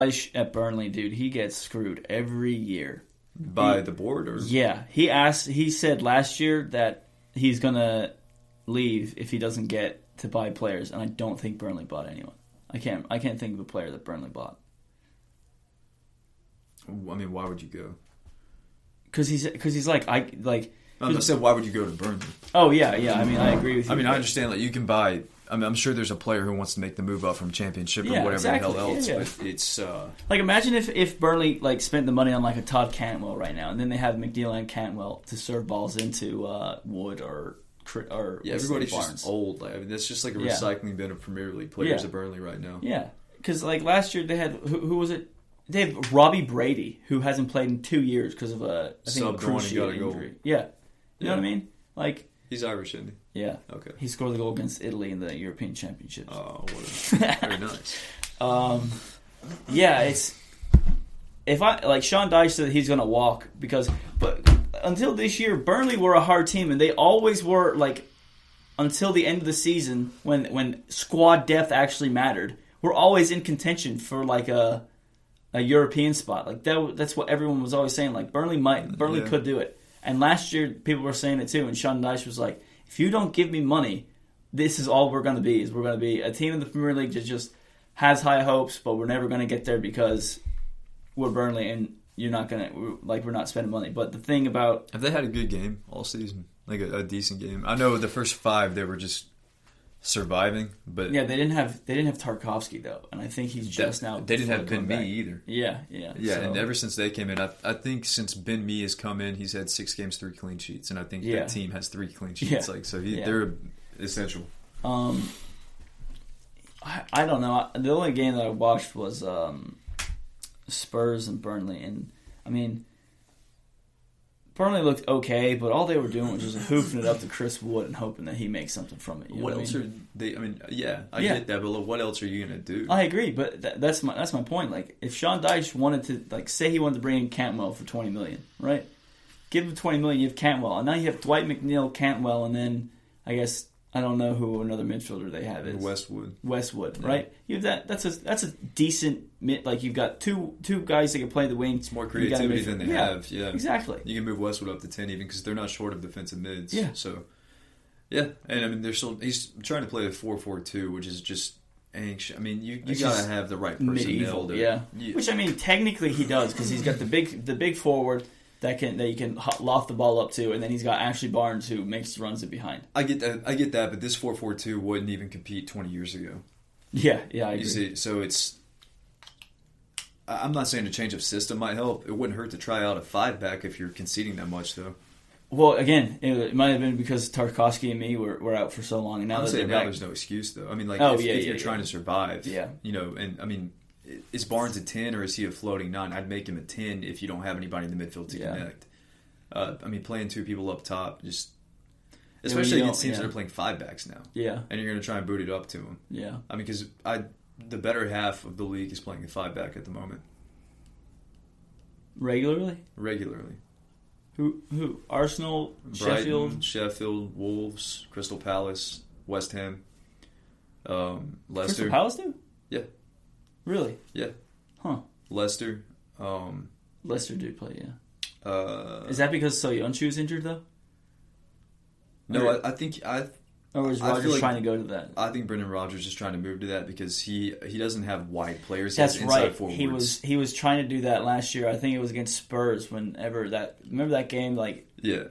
At Burnley, dude, he gets screwed every year by the board, or yeah. He said last year that he's gonna leave if he doesn't get to buy players, and I don't think Burnley bought anyone. I can't think of a player that Burnley bought. I mean, why would you go? Because he's like I said, why would you go to Burnley? Oh yeah. I mean, I agree with you. I mean, I understand like you can buy. I mean, I'm sure there's a player who wants to make the move up from Championship or whatever exactly. the hell else. Yeah. But it's like imagine if Burnley like spent the money on like a Todd Cantwell right now, and then they have McNeil and Cantwell to serve balls into Wood or everybody's Barnes. just old. Like, I mean, that's just like a recycling bin of Premier League players at Burnley right now. Yeah, because like last year they had who was it? They have Robbie Brady, who hasn't played in 2 years because of a cruciate injury. Yeah, you know what I mean? Like he's Irish, isn't he? Yeah. Okay. He scored the goal against Italy in the European Championships. Oh, very nice. Yeah, it's Sean Dyche said he's going to walk but until this year, Burnley were a hard team, and they always were like until the end of the season when squad depth actually mattered. We're always in contention for like a European spot. Like that's what everyone was always saying. Like Burnley could do it. And last year people were saying it too. And Sean Dyche was like, if you don't give me money, this is all we're going to be. We're going to be a team in the Premier League that just has high hopes, but we're never going to get there because we're Burnley and we're not spending money. But the thing about have they had a good game all season, like a decent game? I know the first 5 they were just surviving, but yeah, they didn't have Tarkovsky though, and I think he's just now. They didn't have Ben Mee either. Yeah. So. And ever since they came in, I think since Ben Mee has come in, he's had 6 games, 3 clean sheets, and I think that team has 3 clean sheets. Yeah. They're essential. I don't know. The only game that I watched was Spurs and Burnley, and I mean. Burnley looked okay, but all they were doing was just hoofing it up to Chris Wood and hoping that he makes something from it. What else are they? I mean, I get that, but what else are you gonna do? I agree, but that's my point. Like, if Sean Dyche wanted to, say he wanted to bring in Cantwell for $20 million, right? Give him $20 million, you have Cantwell, and now you have Dwight McNeil, Cantwell, and then I guess I don't know who another midfielder they have is. Westwood, right? You have that. That's a decent. Like you've got two guys that can play the wing. It's more creativity than they have. Yeah, exactly. You can move Westwood up to 10 even because they're not short of defensive mids. Yeah. So, yeah, and I mean he's trying to play a 4-4-2, which is just anxious. I mean you gotta have the right personnel. Which I mean technically he does because he's got the big forward. That you can loft the ball up to, and then he's got Ashley Barnes who makes the runs it behind. I get that, but this 4-4-2 wouldn't even compete 20 years ago. Yeah, I agree. You see, so it's. I'm not saying a change of system might help. It wouldn't hurt to try out a 5-back if you're conceding that much, though. Well, again, it might have been because Tarkovsky and me were out for so long, and now there's no excuse though. I mean, if you're trying to survive, and I mean. Is Barnes a 10 or is he a floating 9? I'd make him a 10 if you don't have anybody in the midfield to connect. I mean, playing 2 people up top, just especially against teams that are playing 5-backs now. Yeah, and you're going to try and boot it up to them. Yeah, I mean, because the better half of the league is playing a 5-back at the moment. Regularly. Who? Arsenal, Brighton, Sheffield, Wolves, Crystal Palace, West Ham, Leicester. Crystal Palace do? Yeah. Really? Yeah. Huh. Leicester. Leicester do play, yeah. Is that because Soyuncu is injured, though? No, I think... Or is Rodgers trying to go to that? I think Brendan Rodgers is trying to move to that because he doesn't have wide players. That's he has inside right. Forwards. He was trying to do that last year. I think it was against Spurs. Remember that game? Yeah.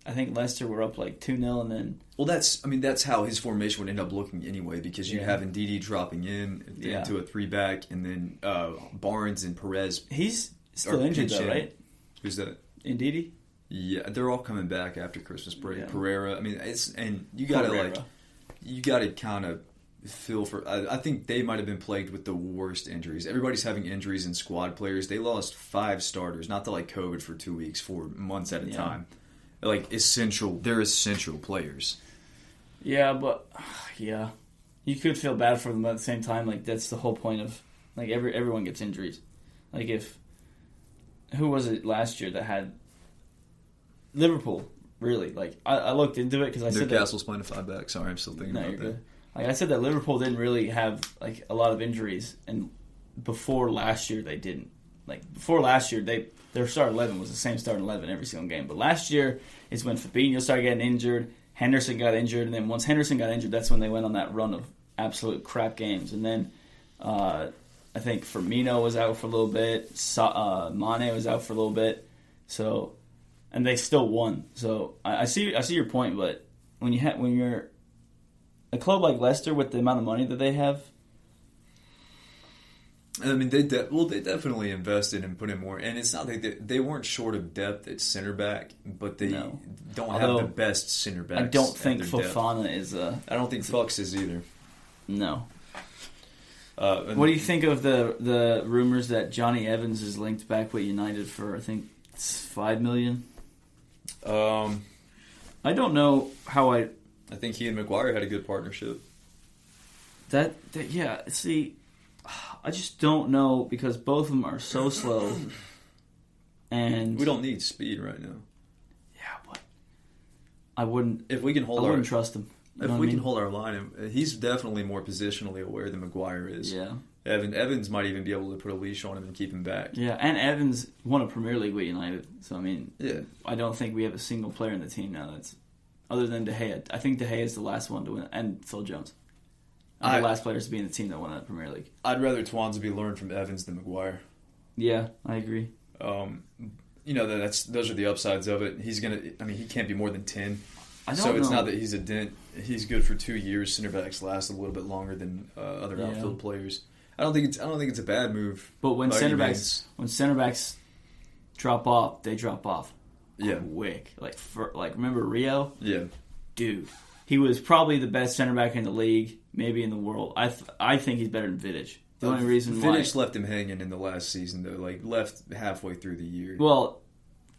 I think Leicester were up 2-0 and then... Well, that's how his formation would end up looking anyway because you have Ndidi dropping into a 3-back and then Barnes and Perez. He's still injured though, right? Who's that? Ndidi? Yeah, they're all coming back after Christmas break. Yeah. Pereira. I mean, you gotta kind of feel for. I think they might have been plagued with the worst injuries. Everybody's having injuries in squad players. They lost 5 starters, not to COVID for 2 weeks, 4 months at a time. They're essential players. Yeah, but you could feel bad for them at the same time. That's the whole point of everyone gets injuries. Who was it last year that had Liverpool? Really? I looked into it because I said Newcastle's playing a 5-back. Sorry, I'm still thinking about that. Good. I said that Liverpool didn't really have a lot of injuries, and before last year they didn't. Like before last year, their starting 11 was the same starting 11 every single game. But last year is when Fabinho started getting injured, Henderson got injured, and then once Henderson got injured, that's when they went on that run of absolute crap games. And then I think Firmino was out for a little bit, Mane was out for a little bit, so and they still won. So I see your point, but when you're a club like Leicester with the amount of money that they have. I mean, they definitely invested and put in more, and it's not like they weren't short of depth at center back, but they don't have the best center backs. I don't think Fofana is a. I don't think Fuchs is either. No. What do you think of the rumors that Johnny Evans is linked back with United for? I think it's $5 million. I don't know how I think he and Maguire had a good partnership. That yeah. See. I just don't know because both of them are so slow, and we don't need speed right now. Yeah, but I wouldn't. If we can hold, I wouldn't trust him. If we can hold our line, he's definitely more positionally aware than Maguire is. Yeah, Evans might even be able to put a leash on him and keep him back. Yeah, and Evans won a Premier League with United, so I mean, yeah, I don't think we have a single player in the team now that's other than De Gea. I think De Gea is the last one to win, and Phil Jones. The last players to be in the team that won that Premier League. I'd rather Twansby learn from Evans than Maguire. Yeah, I agree. Those are the upsides of it. He can't be more than 10. So it's not that he's a dent. He's good for 2 years. Center backs last a little bit longer than other outfield players. I don't think it's a bad move. But when center backs drop off, they drop off. Yeah, quick. Remember Rio? Yeah, dude. He was probably the best center back in the league, maybe in the world. I think he's better than Vidic. The only reason Vidic left him hanging in the last season, though. Left halfway through the year. Well,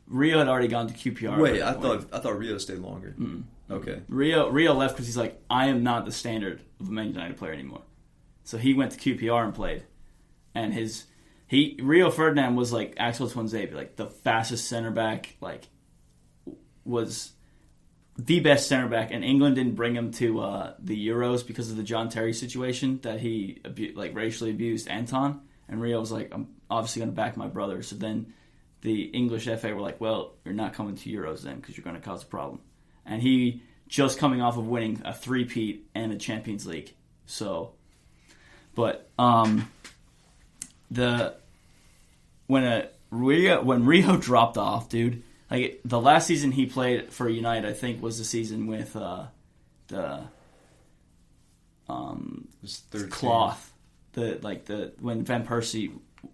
Rio had already gone to QPR. Wait, I thought Rio stayed longer. Mm-mm. Okay. Rio left because he's like, I am not the standard of a Man United player anymore. So he went to QPR and played, and Rio Ferdinand was like Axel Tuanzebe, the fastest center back, was the best center back, and England didn't bring him to the Euros because of the John Terry situation that he racially abused Anton, and Rio was like, I'm obviously going to back my brother. So then the English FA were like, well, you're not coming to Euros then because you're going to cause a problem. And he just coming off of winning a 3-peat and a Champions League. So, but when Rio dropped off, dude. The last season he played for United, I think, was the season with Cloth. When Van Persie,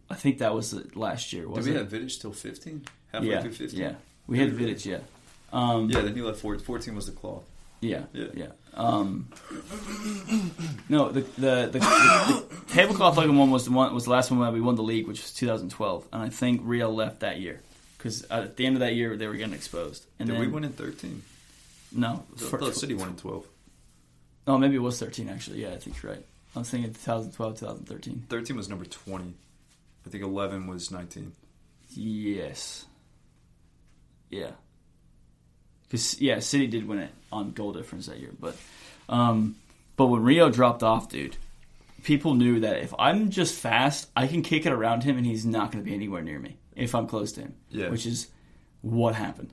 I think that was the last year. Did we have Vidic till 15? Halfway through 15? Yeah. We had Vidic, yeah. Then he left 14 was the Cloth. Yeah. No, the tablecloth one was the last one that we won the league, which was 2012, and I think Rio left that year. Because at the end of that year, they were getting exposed. And Did we win in 13? No. I thought City won in 12. Oh, maybe it was 13, actually. Yeah, I think you're right. I'm thinking 2012, 2013. 13 was number 20. I think 11 was 19. Yes. Yeah. Because, City did win it on goal difference that year. But when Rio dropped off, dude, people knew that if I'm just fast, I can kick it around him and he's not going to be anywhere near me. If I'm close to him, which is what happened.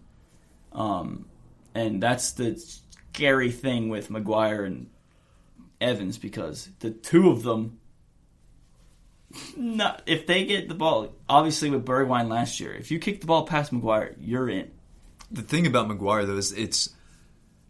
And that's the scary thing with Maguire and Evans because the two of them, if they get the ball, obviously with Bergwijn last year, if you kick the ball past Maguire, you're in. The thing about Maguire, though, is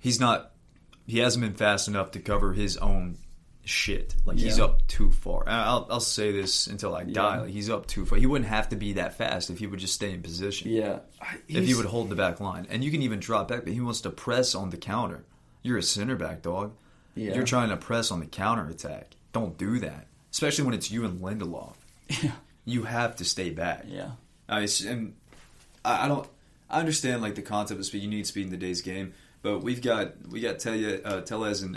he hasn't been fast enough to cover his own shit. He's up too far. I'll say this until I die. He's up too far. He wouldn't have to be that fast if he would just stay in position. Yeah. If he would hold the back line. And you can even drop back, but he wants to press on the counter. You're a center back, dog. Yeah. You're trying to press on the counter attack. Don't do that. Especially when it's you and Lindelof. Yeah. You have to stay back. Yeah. I understand the concept of speed. You need speed in today's game. But we got Tellez and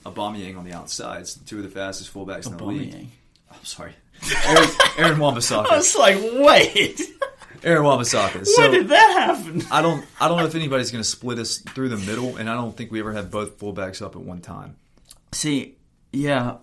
Aubameyang on the outsides, two of the fastest fullbacks in the league. I'm sorry. Aaron Wan-Bissaka. I was like, wait. Aaron Wan-Bissaka. When did that happen? I don't know if anybody's going to split us through the middle, and I don't think we ever had both fullbacks up at one time. See, yeah.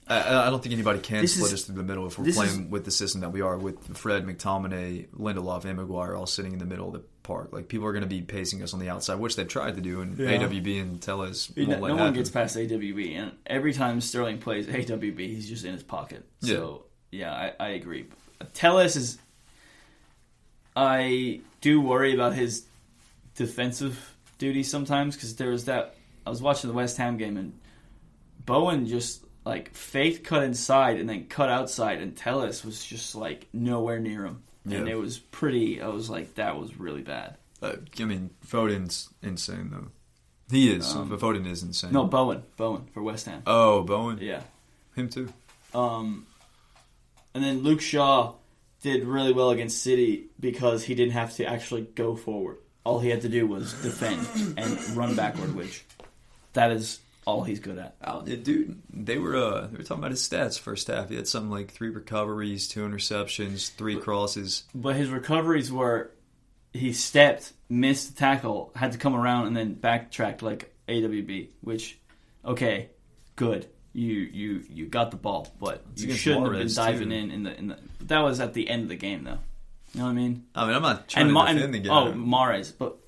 I don't think anybody can split us through the middle if we're playing with the system that we are, with Fred, McTominay, Lindelof, and Maguire all sitting in the middle of the park. Like, people are going to be pacing us on the outside, which they've tried to do, and AWB and Telles won't let No one gets past AWB, and every time Sterling plays AWB, he's just in his pocket. So, I agree. Telles is... I do worry about his defensive duties sometimes, because there was that... I was watching the West Ham game, and Bowen just... like, faked cut inside and then cut outside, and Telles was just, like, nowhere near him. Yeah. And it was pretty... I was like, that was really bad. I mean, Foden's insane, though. He is, but Foden is insane. No, Bowen for West Ham. Oh, Bowen? Yeah. Him, too. And then Luke Shaw did really well against City because he didn't have to actually go forward. All he had to do was defend and run backward, which that is... all he's good at. Dude, they were talking about his stats first half. He had something like 3 recoveries, 2 interceptions, 3 crosses. But his recoveries were he stepped, missed the tackle, had to come around, and then backtracked like AWB. Which, okay, good. You got the ball, but you shouldn't have been diving in the. That was at the end of the game, though. You know what I mean? I'm not trying to defend the game. Oh, Mahrez, but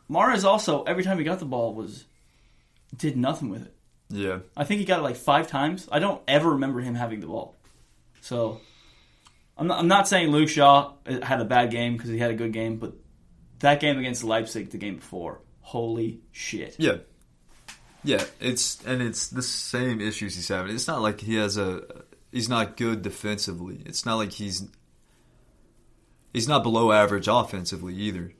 Mahrez also every time he got the ball did nothing with it. Yeah. I think he got it like 5 times. I don't ever remember him having the ball. So, I'm not saying Luke Shaw had a bad game because he had a good game, but that game against Leipzig the game before, holy shit. Yeah. Yeah, it's the same issues he's having. It's not like he's not good defensively. It's not like he's not below average offensively either,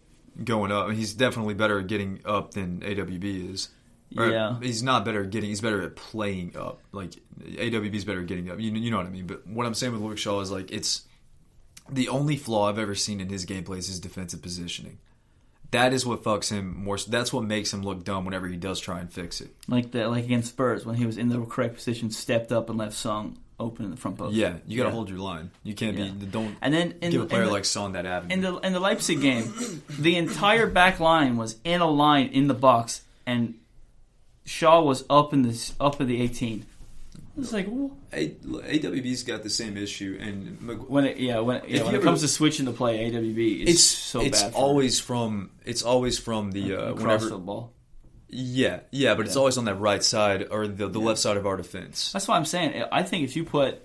going up. I mean, he's definitely better at getting up than AWB is. Yeah, he's not better at getting. He's better at playing up. Like AWB's better at getting up. You know what I mean. But what I'm saying with Luke Shaw is like it's the only flaw I've ever seen in his gameplay is his defensive positioning. That is what fucks him more. That's what makes him look dumb whenever he does try and fix it. Like against Spurs when he was in the correct position, stepped up and left Son open in the front post. Yeah, you got to hold your line. You can't be. Don't. And then give a player like Son that avenue. In the Leipzig game, the entire back line was in a line in the box and. Shaw was up at the 18. It's like AWB's got the same issue, and when it comes to switching to play, AWB it's so bad. It's always from the whenever the ball. Yeah, but it's always on that right side or the left side of our defense. That's what I'm saying. I think if you put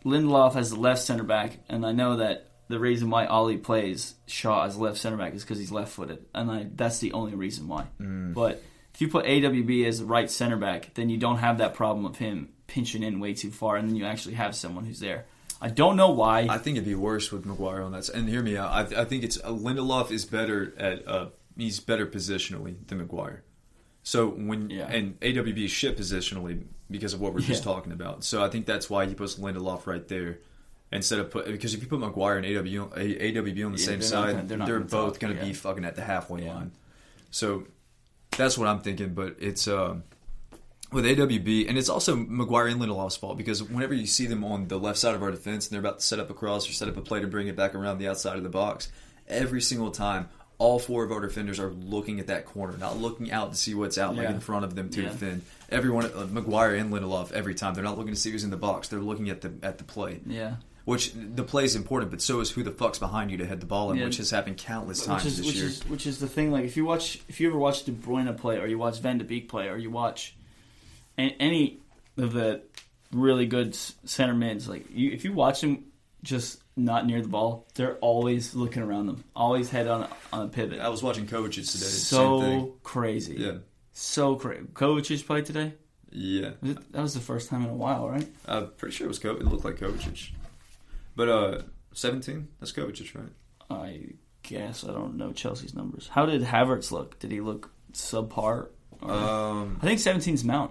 Lindelof as the left center back, and I know that the reason why Ollie plays Shaw as left center back is because he's left-footed, and that's the only reason why. But if you put AWB as the right center back, then you don't have that problem of him pinching in way too far, and then you actually have someone who's there. I don't know why. I think it'd be worse with Maguire on that. And hear me out. I think it's Lindelof is better at he's better positionally than Maguire. So and AWB is shit positionally because of what we're just talking about. So I think that's why he puts Lindelof right there instead of because if you put Maguire and AWB on the same side, they're both going to be fucking at the halfway line. So. That's what I'm thinking, but it's with AWB, and it's also Maguire and Lindelof's fault because whenever you see them on the left side of our defense and they're about to set up a cross or set up a play to bring it back around the outside of the box, every single time, all 4 of our defenders are looking at that corner, not looking out to see what's out like in front of them to defend. Everyone, Maguire and Lindelof, every time they're not looking to see who's in the box; they're looking at the play. Yeah. Which the play is important, but so is who the fuck's behind you to head the ball in, which has happened countless times this year. Which is the thing. Like if you ever watch De Bruyne play, or you watch Van de Beek play, or you watch any of the really good center mids, like if you watch them just not near the ball, they're always looking around them, always head on a pivot. I was watching Kovacic today. So same thing. Crazy. Yeah. So crazy. Kovacic played today. Yeah. That was the first time in a while, right? I'm pretty sure it was It looked like Kovacic. But 17? That's Kovacic, right? I guess. I don't know Chelsea's numbers. How did Havertz look? Did he look subpar? I think 17's Mount.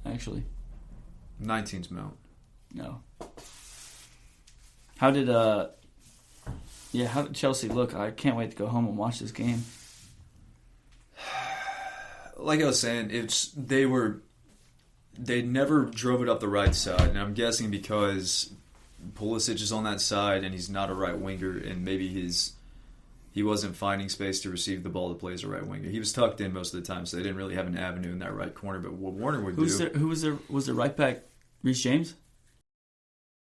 Actually. 19's Mount. No. How did Chelsea look? I can't wait to go home and watch this game. Like I was saying, they never drove it up the right side, and I'm guessing because Pulisic is on that side and he's not a right winger, and maybe he wasn't finding space to receive the ball to play as a right winger. He was tucked in most of the time, so they didn't really have an avenue in that right corner. But what Warner would do... Was the right back? Reece James?